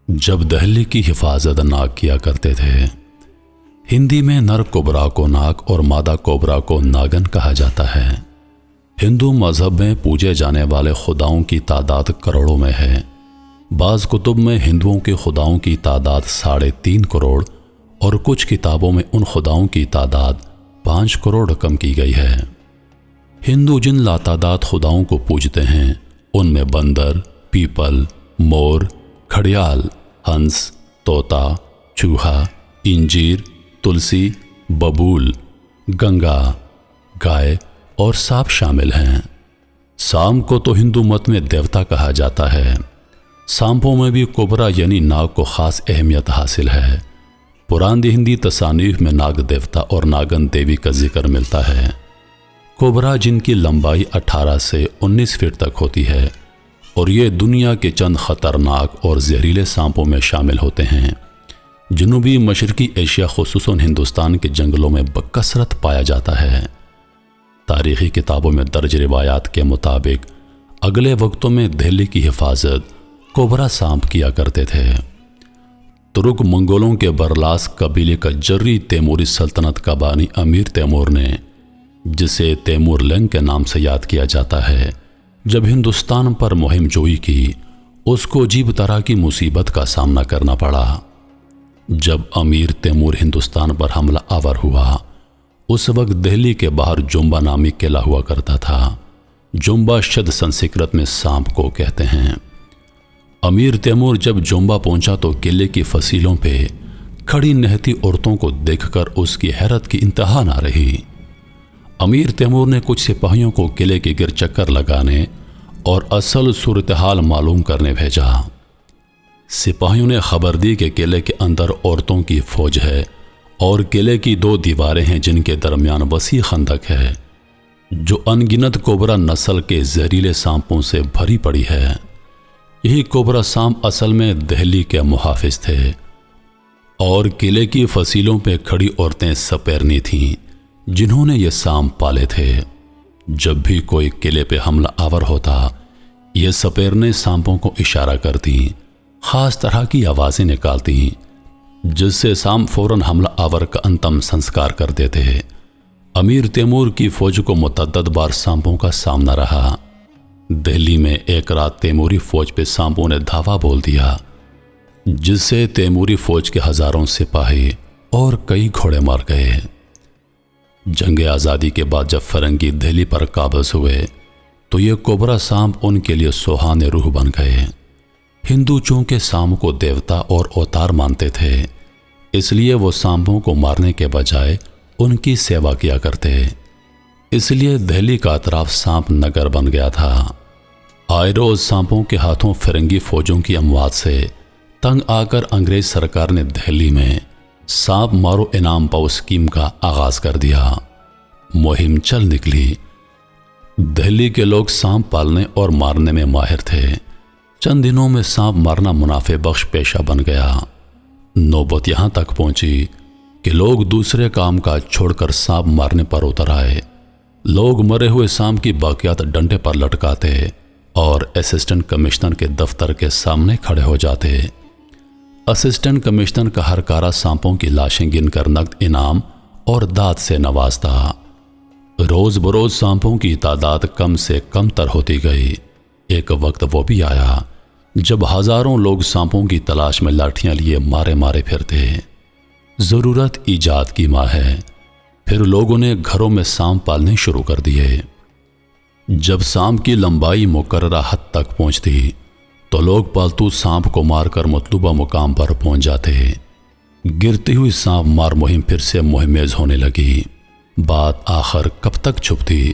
جب دہلی کی حفاظت ناگ کیا کرتے تھے۔ ہندی میں نر کوبرا کو ناگ اور مادہ کوبرا کو ناگن کہا جاتا ہے۔ ہندو مذہب میں پوجے جانے والے خداؤں کی تعداد کروڑوں میں ہے۔ بعض کتب میں ہندوؤں کے خداؤں کی تعداد 3.5 کروڑ اور کچھ کتابوں میں ان خداؤں کی تعداد 5 کروڑ کم کی گئی ہے۔ ہندو جن لاتعداد خداؤں کو پوجتے ہیں ان میں بندر، پیپل، مور، کھڑیال، ہنس، طوطا، چوہا، انجیر، تلسی، ببول، گنگا، گائے اور سانپ شامل ہیں۔ سانپ کو تو ہندو مت میں دیوتا کہا جاتا ہے۔ سانپوں میں بھی کوبرا یعنی ناگ کو خاص اہمیت حاصل ہے۔ پرانی ہندی تصانیف میں ناگ دیوتا اور ناگن دیوی کا ذکر ملتا ہے۔ کوبرا جن کی لمبائی 18 سے 19 فٹ تک ہوتی ہے اور یہ دنیا کے چند خطرناک اور زہریلے سانپوں میں شامل ہوتے ہیں۔ جنوبی مشرقی ایشیا خصوصاً ہندوستان کے جنگلوں میں بکثرت پایا جاتا ہے۔ تاریخی کتابوں میں درج روایات کے مطابق اگلے وقتوں میں دہلی کی حفاظت کوبرا سانپ کیا کرتے تھے۔ ترک منگولوں کے برلاس قبیلے کا جری تیموری سلطنت کا بانی امیر تیمور نے، جسے تیمور لنگ کے نام سے یاد کیا جاتا ہے، جب ہندوستان پر مہم جوئی کی، اس کو عجیب طرح کی مصیبت کا سامنا کرنا پڑا۔ جب امیر تیمور ہندوستان پر حملہ آور ہوا، اس وقت دہلی کے باہر جومبا نامی قلعہ ہوا کرتا تھا۔ جومبا شد سنسکرت میں سانپ کو کہتے ہیں۔ امیر تیمور جب جومبا پہنچا تو قلعے کی فصیلوں پہ کھڑی نہتی عورتوں کو دیکھ کر اس کی حیرت کی انتہا نہ رہی۔ امیر تیمور نے کچھ سپاہیوں کو قلعے کے گرد چکر لگانے اور اصل صورتحال معلوم کرنے بھیجا۔ سپاہیوں نے خبر دی کہ قلعے کے اندر عورتوں کی فوج ہے اور قلعے کی 2 دیواریں ہیں جن کے درمیان وسیع خندق ہے، جو ان گنت کوبرا نسل کے زہریلے سانپوں سے بھری پڑی ہے۔ یہی کوبرا سانپ اصل میں دہلی کے محافظ تھے اور قلعے کی فصیلوں پہ کھڑی عورتیں سپیرنی تھیں جنہوں نے یہ سانپ پالے تھے۔ جب بھی کوئی قلعے پہ حملہ آور ہوتا، یہ سپیرنے سانپوں کو اشارہ کرتی، خاص طرح کی آوازیں نکالتی، جس سے سانپ فوراً حملہ آور کا انتم سنسکار کر دیتے۔ امیر تیمور کی فوج کو متعدد بار سانپوں کا سامنا رہا۔ دہلی میں ایک رات تیموری فوج پہ سانپوں نے دھاوا بول دیا، جس سے تیموری فوج کے ہزاروں سپاہی اور کئی گھوڑے مار گئے۔ جنگ آزادی کے بعد جب فرنگی دہلی پر قابض ہوئے تو یہ کوبرا سانپ ان کے لیے سوہانے روح بن گئے۔ ہندو چونکہ سانپ کو دیوتا اور اوتار مانتے تھے، اس لیے وہ سانپوں کو مارنے کے بجائے ان کی سیوا کیا کرتے۔ اس لیے دہلی کا اطراف سانپ نگر بن گیا تھا۔ آئے روز سانپوں کے ہاتھوں فرنگی فوجوں کی اموات سے تنگ آ کر انگریز سرکار نے دہلی میں سانپ مارو انعام پاؤ اسکیم کا آغاز کر دیا۔ مہم چل نکلی۔ دہلی کے لوگ سانپ پالنے اور مارنے میں ماہر تھے۔ چند دنوں میں سانپ مارنا منافع بخش پیشہ بن گیا۔ نوبت یہاں تک پہنچی کہ لوگ دوسرے کام کاج چھوڑ کر سانپ مارنے پر اتر آئے۔ لوگ مرے ہوئے سانپ کی باقیات ڈنڈے پر لٹکاتے اور اسسٹنٹ کمشنر کے دفتر کے سامنے کھڑے ہو جاتے۔ اسسٹنٹ کمشنر کا ہر کارا سانپوں کی لاشیں گن کر نقد انعام اور داد سے نوازتا۔ روز بروز سانپوں کی تعداد کم سے کم تر ہوتی گئی۔ ایک وقت وہ بھی آیا جب ہزاروں لوگ سانپوں کی تلاش میں لاٹھیاں لیے مارے مارے پھرتے۔ ضرورت ایجاد کی ماں ہے۔ پھر لوگوں نے گھروں میں سانپ پالنے شروع کر دیے۔ جب سانپ کی لمبائی مقررہ حد تک پہنچتی تو لوگ پالتو سانپ کو مار کر مطلوبہ مقام پر پہنچ جاتے۔ گرتی ہوئی سانپ مار مہم پھر سے مہمیز ہونے لگی۔ بات آخر کب تک چھپتی؟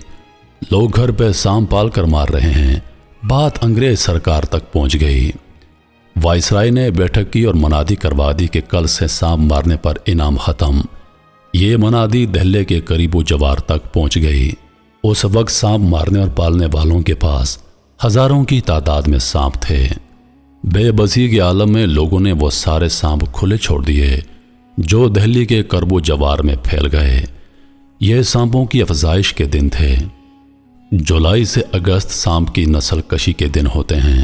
لوگ گھر پہ سانپ پال کر مار رہے ہیں، بات انگریز سرکار تک پہنچ گئی۔ وائسرائے نے بیٹھک کی اور منادی کروا دی کہ کل سے سانپ مارنے پر انعام ختم۔ یہ منادی دہلی کے قریب و جوار تک پہنچ گئی۔ اس وقت سانپ مارنے اور پالنے والوں کے پاس ہزاروں کی تعداد میں سانپ تھے۔ بے بسی کے عالم میں لوگوں نے وہ سارے سانپ کھلے چھوڑ دیے جو دہلی کے قرب و جوار میں پھیل گئے۔ یہ سانپوں کی افزائش کے دن تھے۔ جولائی سے اگست سانپ کی نسل کشی کے دن ہوتے ہیں۔